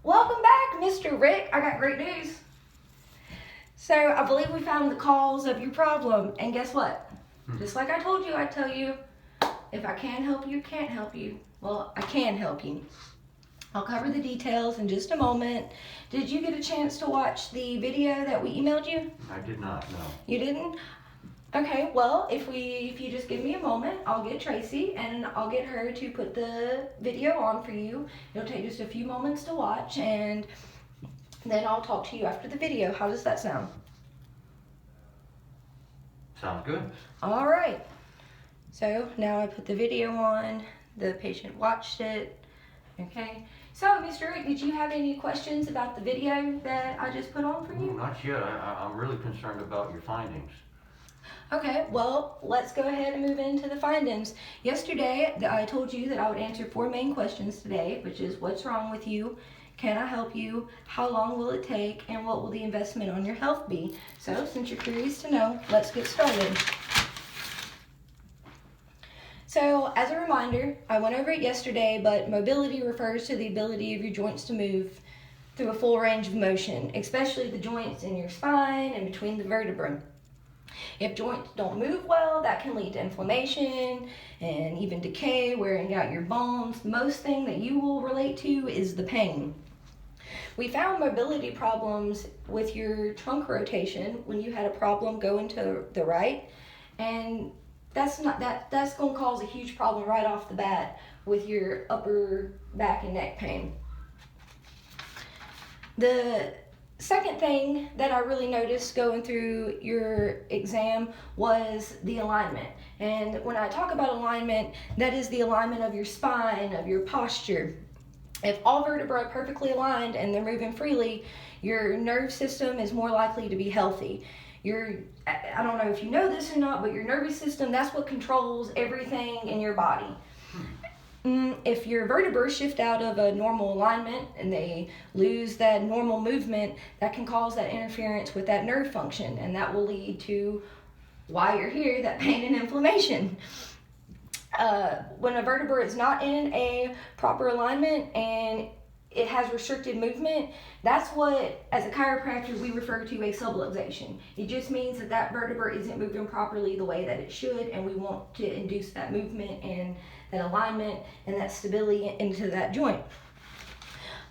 Welcome back, Mr. Rick. I got great news. So I believe we found the cause of your problem, and guess what? Just like I told you, I'd tell you, if I can help you, can't help you. Well, I can help you. I'll cover the details in just a moment. Did you get a chance to watch the video that we emailed you? I did not, no. You didn't? Okay, well, if you just give me a moment, I'll get Tracy and I'll get her to put the video on for you. It'll take just a few moments to watch, and then I'll talk to you after the video. How does that sound? Sounds good. All right. So now I put the video on. The patient watched it. Okay. So, Mr. Rick, did you have any questions about the video that I just put on for you? Not yet. I'm really concerned about your findings. Okay, well, let's go ahead and move into the findings. Yesterday, I told you that I would answer 4 main questions today, which is what's wrong with you, can I help you, how long will it take, and what will the investment on your health be? So, since you're curious to know, let's get started. So, as a reminder, I went over it yesterday, but mobility refers to the ability of your joints to move through a full range of motion, especially the joints in your spine and between the vertebrae. If joints don't move well, that can lead to inflammation and even decay, wearing out your bones. Most thing that you will relate to is the pain. We found mobility problems with your trunk rotation when you had a problem going to the right, and that's going to cause a huge problem right off the bat with your upper back and neck pain. The second thing that I really noticed going through your exam was the alignment. And when I talk about alignment, that is the alignment of your spine, of your posture. If all vertebrae are perfectly aligned and they're moving freely, your nerve system is more likely to be healthy. I don't know if you know this or not, but your nervous system, that's what controls everything in your body. If your vertebrae shift out of a normal alignment and they lose that normal movement, that can cause that interference with that nerve function, and that will lead to why you're here, that pain and inflammation. When a vertebra is not in a proper alignment and it has restricted movement, that's what, as a chiropractor, we refer to a subluxation. It just means that that vertebra isn't moving properly the way that it should, and we want to induce that movement and that alignment and that stability into that joint.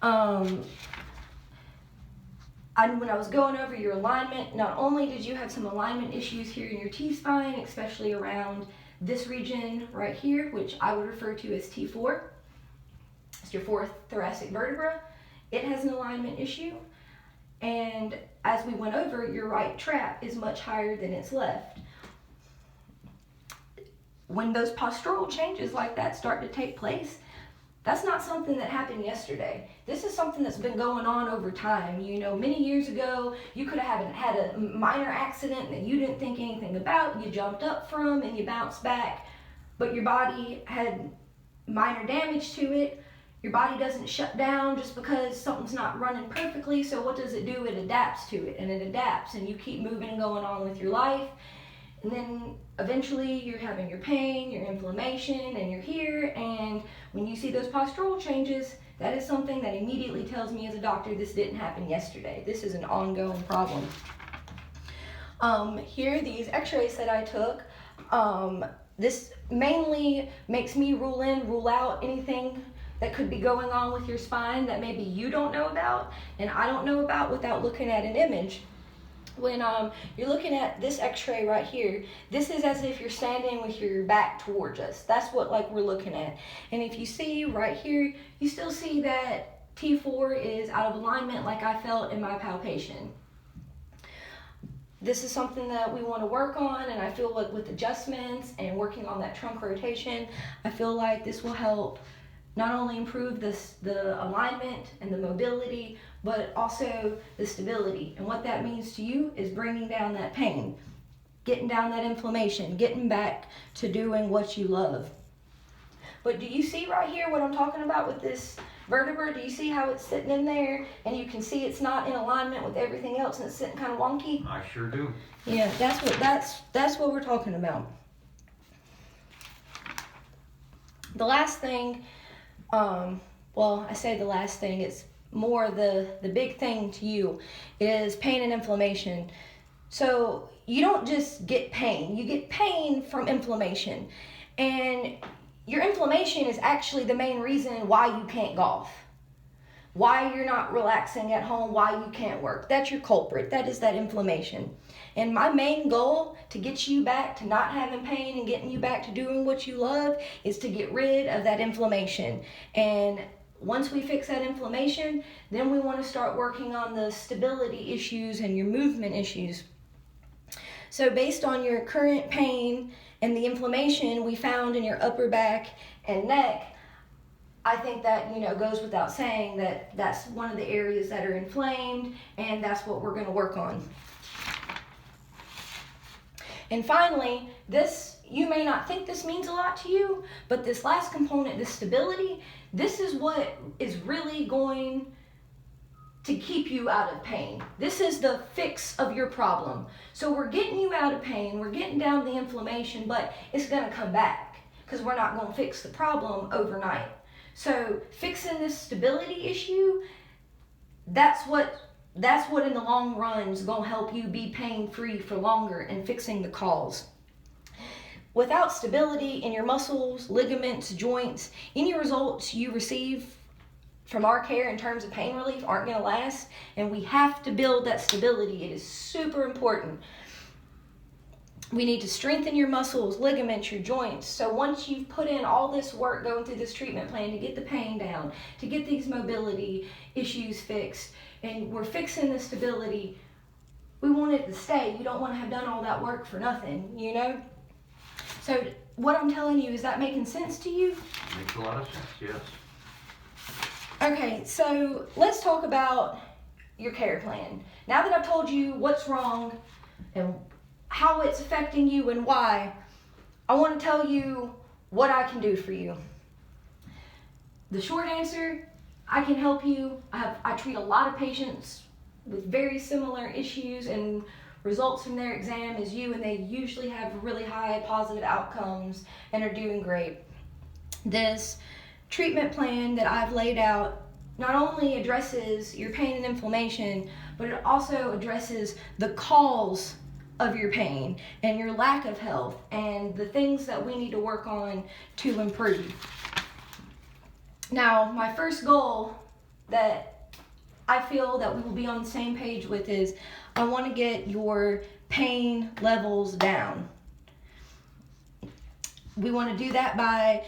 When I was going over your alignment, not only did you have some alignment issues here in your T-spine, especially around this region right here, which I would refer to as T4. It's your 4th thoracic vertebra. It has an alignment issue. And as we went over, your right trap is much higher than its left. When those postural changes like that start to take place, that's not something that happened yesterday. This is something that's been going on over time. You know, many years ago, you could have had a minor accident that you didn't think anything about, you jumped up from and you bounced back, but your body had minor damage to it. Your body doesn't shut down just because something's not running perfectly, so what does it do? It adapts to it, and it adapts, and you keep moving and going on with your life. And then eventually you're having your pain, your inflammation, and you're here. And when you see those postural changes, that is something that immediately tells me as a doctor, this didn't happen yesterday. This is an ongoing problem. Here, these x-rays that I took, this mainly makes me rule out anything that could be going on with your spine that maybe you don't know about and I don't know about without looking at an image. When you're looking at this x-ray right here, this is as if you're standing with your back towards us. That's what we're looking at. And if you see right here, you still see that T4 is out of alignment like I felt in my palpation. This is something that we want to work on, and I feel like with adjustments and working on that trunk rotation, I feel like this will help not only improve the alignment and the mobility, but also the stability. And what that means to you is bringing down that pain, getting down that inflammation, getting back to doing what you love. But do you see right here what I'm talking about with this vertebra? Do you see how it's sitting in there? And you can see it's not in alignment with everything else and it's sitting kind of wonky? I sure do. Yeah, that's what we're talking about. The last thing, well, I say the last thing, it's more the big thing to you is pain and inflammation. So you don't just get pain, you get pain from inflammation. And your inflammation is actually the main reason why you can't golf, why you're not relaxing at home, why you can't work. That's your culprit. That is that inflammation. And my main goal to get you back to not having pain and getting you back to doing what you love is to get rid of that inflammation. And once we fix that inflammation, then we want to start working on the stability issues and your movement issues. So based on your current pain and the inflammation we found in your upper back and neck, I think that, goes without saying that that's one of the areas that are inflamed, and that's what we're going to work on. And finally, you may not think this means a lot to you, but this last component, the stability, this is what is really going to keep you out of pain. This is the fix of your problem. So we're getting you out of pain, we're getting down the inflammation, but it's going to come back because we're not going to fix the problem overnight. So fixing this stability issue, that's what in the long run is going to help you be pain-free for longer and fixing the cause. Without stability in your muscles, ligaments, joints, any results you receive from our care in terms of pain relief aren't going to last, and we have to build that stability. It is super important. We need to strengthen your muscles, ligaments, your joints. So once you've put in all this work going through this treatment plan to get the pain down, to get these mobility issues fixed, and we're fixing the stability, we want it to stay. You don't want to have done all that work for nothing, So what I'm telling you, is that making sense to you? Makes a lot of sense, yes. Okay, so let's talk about your care plan. Now that I've told you what's wrong and how it's affecting you and why, I want to tell you what I can do for you. The short answer, I can help you. I treat a lot of patients with very similar issues and results from their exam as you, and they usually have really high positive outcomes and are doing great. This treatment plan that I've laid out not only addresses your pain and inflammation, but it also addresses the cause of your pain and your lack of health and the things that we need to work on to improve. Now, my first goal that I feel that we will be on the same page with is I want to get your pain levels down. We want to do that by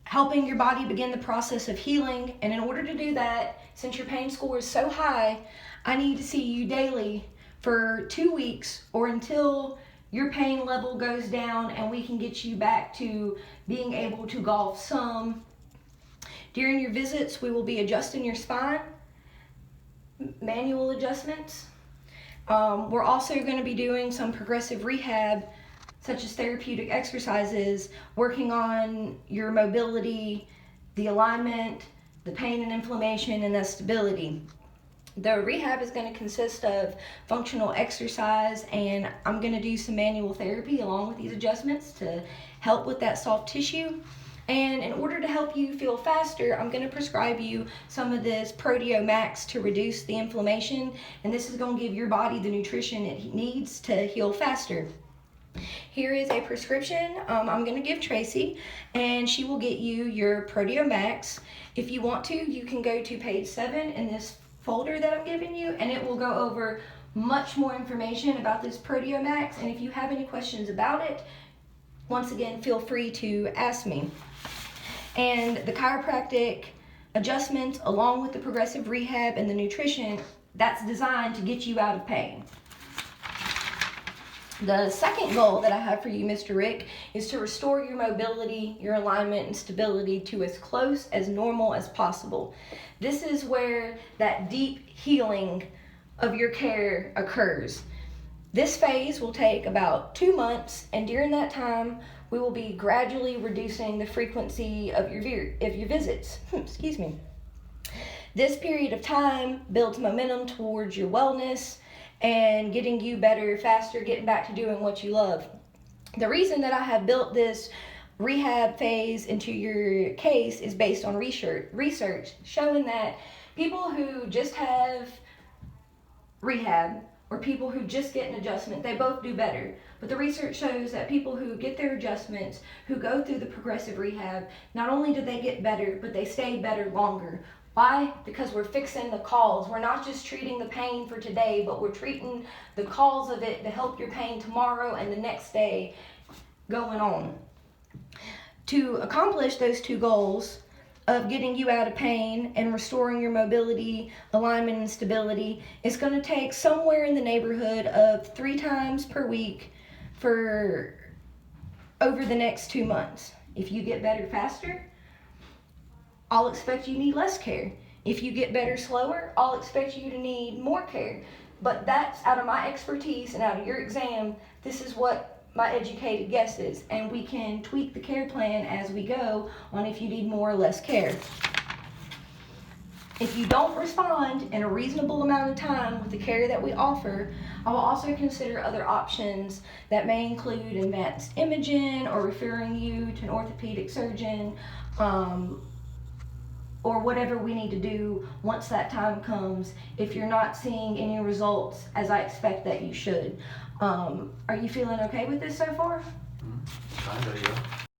helping your body begin the process of healing, and in order to do that, since your pain score is so high, I need to see you daily for 2 weeks or until your pain level goes down and we can get you back to being able to golf some. During your visits, we will be adjusting your spine, manual adjustments. We're also going to be doing some progressive rehab, such as therapeutic exercises, working on your mobility, the alignment, the pain and inflammation, and the stability. The rehab is going to consist of functional exercise, and I'm going to do some manual therapy along with these adjustments to help with that soft tissue. And in order to help you feel faster, I'm going to prescribe you some of this Proteomax Max to reduce the inflammation, and this is going to give your body the nutrition it needs to heal faster. Here is a prescription I'm going to give Tracy, and she will get you your Proteomax Max. If you want to, you can go to page 7 in this folder that I'm giving you, and it will go over much more information about this Proteomax Max. And if you have any questions about it, once again, feel free to ask me. And the chiropractic adjustments, along with the progressive rehab and the nutrition, that's designed to get you out of pain. The second goal that I have for you, Mr. Rick, is to restore your mobility, your alignment, and stability to as close as normal as possible. This is where that deep healing of your care occurs. This phase will take about 2 months, and during that time, we will be gradually reducing the frequency of your visits. Excuse me. This period of time builds momentum towards your wellness and getting you better, faster, getting back to doing what you love. The reason that I have built this rehab phase into your case is based on research showing that People who just have rehab or people who just get an adjustment, they both do better. But the research shows that people who get their adjustments, who go through the progressive rehab, not only do they get better, but they stay better longer. Why? Because we're fixing the cause. We're not just treating the pain for today, but we're treating the cause of it to help your pain tomorrow and the next day going on. To accomplish those two goals of getting you out of pain and restoring your mobility, alignment, and stability, is going to take somewhere in the neighborhood of 3 times per week for over the next 2 months. If you get better faster, I'll expect you need less care. If you get better slower, I'll expect you to need more care. But that's out of my expertise and out of your exam. This is what my educated guess is, and we can tweak the care plan as we go on if you need more or less care. If you don't respond in a reasonable amount of time with the care that we offer, I will also consider other options that may include advanced imaging or referring you to an orthopedic surgeon, or whatever we need to do once that time comes if you're not seeing any results as I expect that you should. Are you feeling okay with this so far? Kinda, yeah.